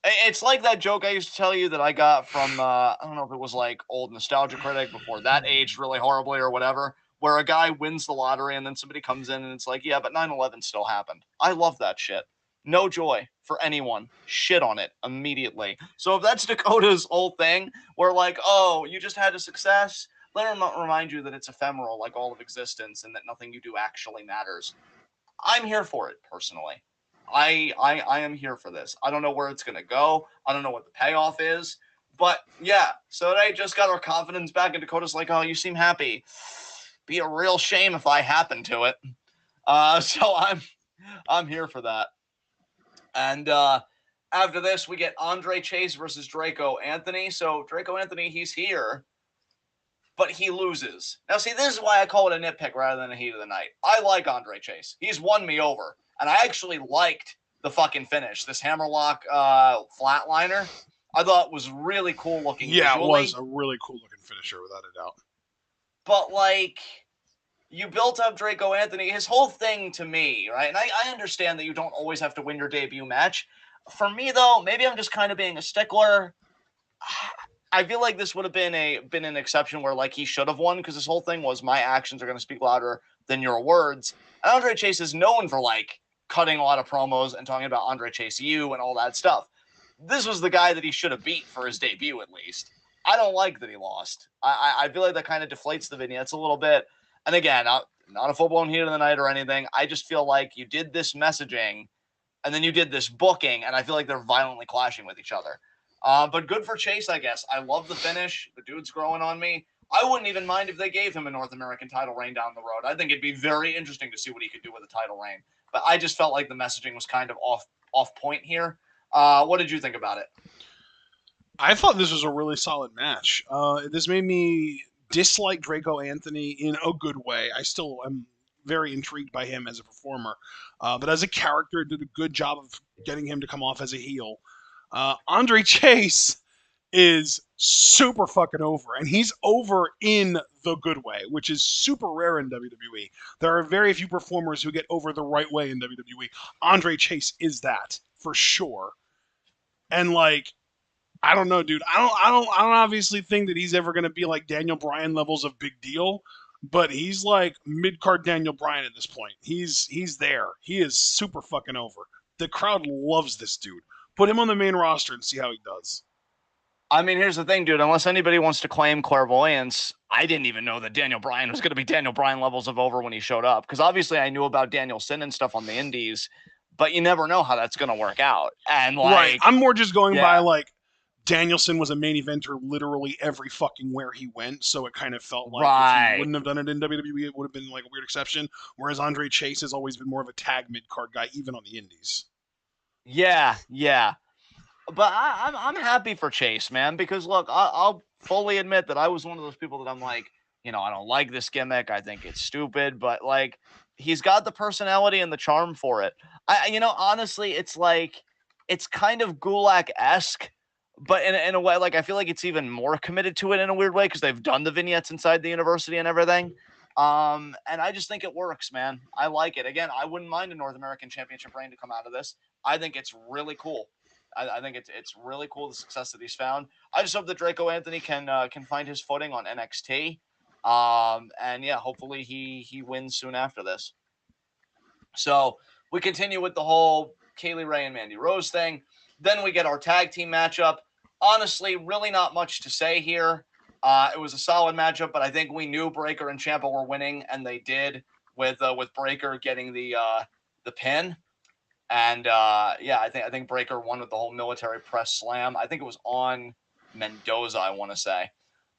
it's like that joke I used to tell you that I got from, I don't know if it was like old Nostalgia Critic before that aged really horribly or whatever, where a guy wins the lottery and then somebody comes in and it's like, yeah, but 9/11 still happened. I love that shit. No joy for anyone. Shit on it immediately. So if that's Dakota's whole thing, where like, oh, you just had a success, let him remind you that it's ephemeral like all of existence and that nothing you do actually matters. I'm here for it personally. I am here for this. I don't know where it's gonna go. I don't know what the payoff is. But yeah, so they just got our confidence back, and Dakota's like, "Oh, you seem happy. Be a real shame if I happen to it." So I'm here for that. And after this, we get Andre Chase versus Draco Anthony. So Draco Anthony, he's here, but he loses. Now, see, this is why I call it a nitpick rather than a heat of the night. I like Andre Chase. He's won me over. And I actually liked the fucking finish. This hammerlock flatliner, I thought was really cool looking Yeah, visually. it was a really cool looking finisher, without a doubt. But, like, you built up Draco Anthony. His whole thing to me, right? And I understand that you don't always have to win your debut match. For me, though, maybe I'm just kind of being a stickler. I feel like this would have been an exception where like he should have won because his whole thing was my actions are going to speak louder than your words. And Andre Chase is known for like cutting a lot of promos and talking about Andre Chase U and all that stuff. This was the guy that he should have beat for his debut at least. I don't like that he lost. I feel like that kind of deflates the vignettes a little bit. And again, not a full-blown heat of the night or anything. I just feel like you did this messaging and then you did this booking, and I feel like they're violently clashing with each other. But good for Chase, I guess. I love the finish. The dude's growing on me. I wouldn't even mind if they gave him a North American title reign down the road. I think it'd be very interesting to see what he could do with a title reign. But I just felt like the messaging was kind of off point here. What did you think about it? I thought this was a really solid match. This made me dislike Draco Anthony in a good way. I still am very intrigued by him as a performer, but as a character, did a good job of getting him to come off as a heel. Andre Chase is super fucking over, and he's over in the good way, which is super rare in WWE. There are very few performers who get over the right way in WWE. Andre Chase is that for sure, and like I don't know, dude. I don't obviously think that he's ever going to be like Daniel Bryan levels of big deal, but he's like mid card Daniel Bryan at this point. He's there. He is super fucking over. The crowd loves this dude. Put him on the main roster and see how he does. I mean, here's the thing, dude. Unless anybody wants to claim clairvoyance, I didn't even know that Daniel Bryan was going to be Daniel Bryan levels of over when he showed up. Because obviously I knew about Danielson and stuff on the indies, but you never know how that's going to work out. And like, right, I'm more just going by like Danielson was a main eventer literally every fucking where he went, so it kind of felt like if he wouldn't have done it in WWE, it would have been like a weird exception. Whereas Andre Chase has always been more of a tag mid card guy, even on the indies. Yeah. But I'm happy for Chase, man, because look, I'll fully admit that I was one of those people that I'm like, I don't like this gimmick. I think it's stupid, but like, he's got the personality and the charm for it. Honestly, it's like, it's kind of Gulak-esque, but in a way, like, I feel like it's even more committed to it in a weird way because they've done the vignettes inside the university and everything. And I just think it works, man. I like it. Again, I wouldn't mind a North American Championship reign to come out of this. I think it's really cool. I think it's really cool, the success that he's found. I just hope that Draco Anthony can find his footing on NXT. And yeah, hopefully he wins soon after this. So we continue with the whole Kaylee Ray and Mandy Rose thing. Then we get our tag team matchup. Honestly, really not much to say here. It was a solid matchup, but I think we knew Breaker and Champa were winning, and they did with Breaker getting the pin. And yeah, I think Breaker won with the whole military press slam. I think it was on Mendoza, I want to say.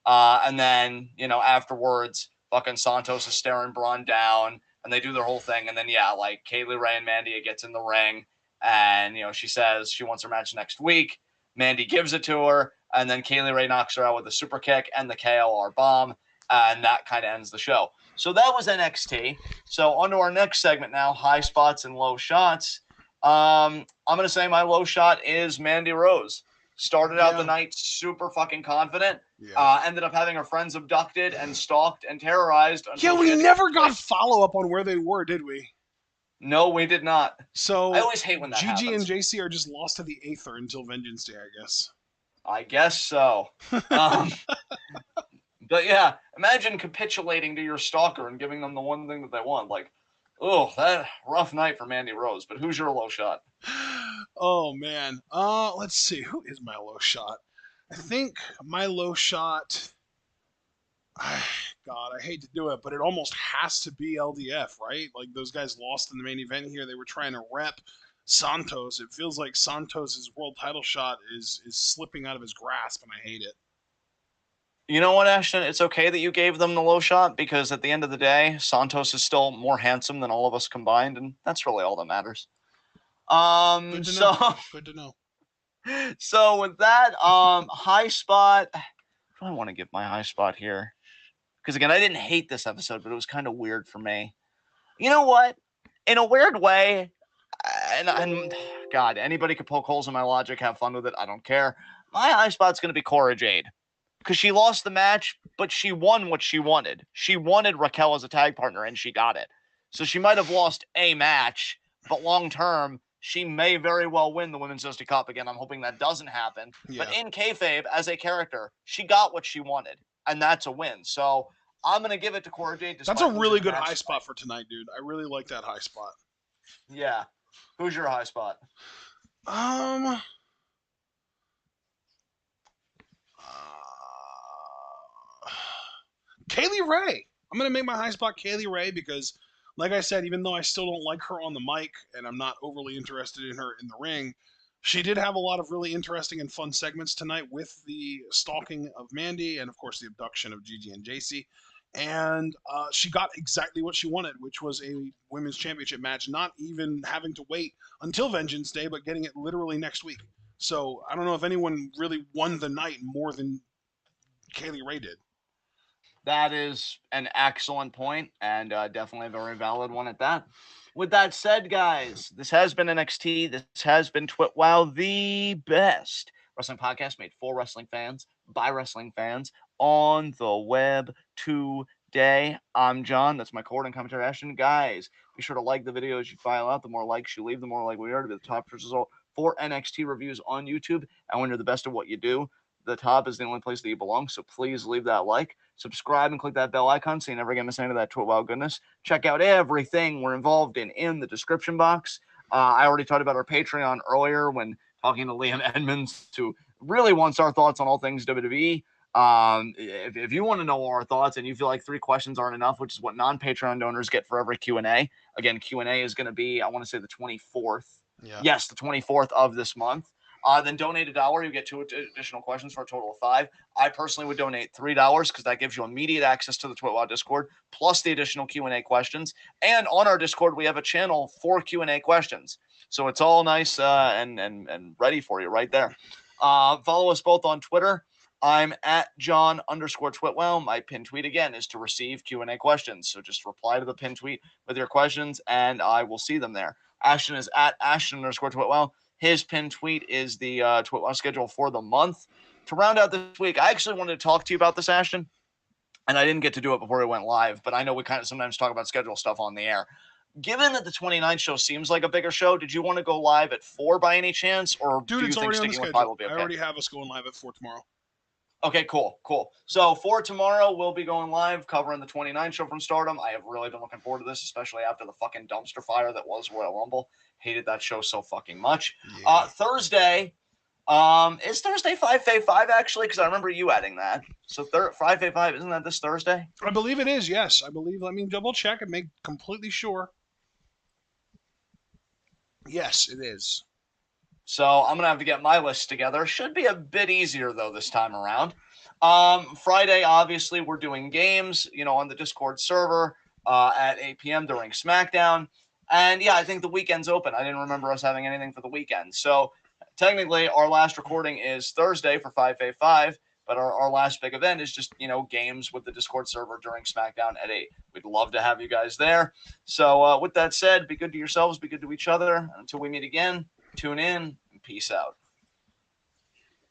And then, afterwards, fucking Santos is staring Braun down, and they do their whole thing. And then, yeah, like Kaylee Ray and Mandy gets in the ring, and, she says she wants her match next week. Mandy gives it to her, and then Kaylee Ray knocks her out with a super kick and the KLR bomb, and that kind of ends the show. So that was NXT. So on to our next segment now, high spots and low shots. I'm going to say my low shot is Mandy Rose. Started out the night super fucking confident. Yeah. Ended up having her friends abducted and stalked and terrorized. Yeah, we never got follow-up on where they were, did we? No, we did not. So I always hate when that happens. Gigi and JC are just lost to the aether until Vengeance Day, I guess. I guess so. But yeah, imagine capitulating to your stalker and giving them the one thing that they want. Like, oh, that rough night for Mandy Rose. But who's your low shot? Oh man. Let's see. Who is my low shot? I think my low shot. God, I hate to do it, but it almost has to be LDF, right? Like those guys lost in the main event here. They were trying to rep Santos. It feels like Santos's world title shot is slipping out of his grasp, and I hate it. You know what, Ashton? It's okay that you gave them the low shot, because at the end of the day, Santos is still more handsome than all of us combined, and that's really all that matters. Good to know. So with that, high spot. What do I want to give my high spot here? Because again, I didn't hate this episode, but it was kind of weird for me. You know what? In a weird way, and God, anybody could poke holes in my logic, have fun with it. I don't care. My high spot's going to be Cora Jade. Because she lost the match, but she won what she wanted. She wanted Raquel as a tag partner, and she got it. So she might have lost a match, but long term, she may very well win the Women's Dusty Cup again. I'm hoping that doesn't happen. Yeah. But in kayfabe, as a character, she got what she wanted, and that's a win. So I'm going to give it to Cora Jade. That's a really good high spot for tonight, dude. I really like that high spot. Yeah. Who's your high spot? Kaylee Ray. I'm going to make my high spot Kaylee Ray because, like I said, even though I still don't like her on the mic and I'm not overly interested in her in the ring, she did have a lot of really interesting and fun segments tonight with the stalking of Mandy and, of course, the abduction of Gigi and JC. And she got exactly what she wanted, which was a women's championship match, not even having to wait until Vengeance Day, but getting it literally next week. So I don't know if anyone really won the night more than Kaylee Ray did. That is an excellent point, and definitely a very valid one at that. With that said, guys, this has been NXT. This has been TWitWoW, the best wrestling podcast made for wrestling fans, by wrestling fans, on the web today. I'm John. That's my coordinating commentary, Ashton. Guys, be sure to like the videos you file out. The more likes you leave, the more likely we are to be the top result for NXT reviews on YouTube. And when you're the best at what you do, the top is the only place that you belong. So please leave that like, subscribe, and click that bell icon so you never get missed any of that TWitWoW goodness. Check out everything we're involved in the description box. I already talked about our Patreon earlier when talking to Liam Edmonds, who really wants our thoughts on all things WWE. If you want to know our thoughts and you feel like 3 questions aren't enough, which is what non-Patreon donors get for every Q&A. Again, Q&A is going to be, I want to say the 24th. Yeah. Yes, the 24th of this month. Then donate $1. You get 2 additional questions for a total of 5. I personally would donate $3 because that gives you immediate access to the TWitWoW Discord, plus the additional Q&A questions. And on our Discord, we have a channel for Q&A questions. So it's all nice and ready for you right there. Follow us both on Twitter. I'm at John_TWitWoW. My pinned tweet, again, is to receive Q&A questions. So just reply to the pinned tweet with your questions, and I will see them there. Ashton is at Ashton_TWitWoW. His pinned tweet is the TWitWoW schedule for the month. To round out this week, I actually wanted to talk to you about this, Ashton. and I didn't get to do it before we went live, but I know we kind of sometimes talk about schedule stuff on the air. Given that the 29th show seems like a bigger show, did you want to go live at 4 by any chance, or Dude, do you it's think already on the sticking with 5 will schedule. be okay? I already have us going live at 4 tomorrow. Okay, cool. So for tomorrow, we'll be going live covering the 29th show from Stardom. I have really been looking forward to this, especially after the fucking dumpster fire that was Royal Rumble. Hated that show so fucking much. Yeah. Thursday, is Thursday 5v5 actually? Because I remember you adding that. So 5v5, isn't that this Thursday? I believe it is, yes. I believe, let me double check and make completely sure. Yes, it is. So I'm going to have to get my list together. Should be a bit easier, though, this time around. Friday, obviously, we're doing games, on the Discord server at 8 p.m. during SmackDown. And, yeah, I think the weekend's open. I didn't remember us having anything for the weekend. So, technically, our last recording is Thursday for 5v5, but our last big event is just, games with the Discord server during SmackDown at 8. We'd love to have you guys there. So, with that said, be good to yourselves, be good to each other. Until we meet again, tune in, and peace out.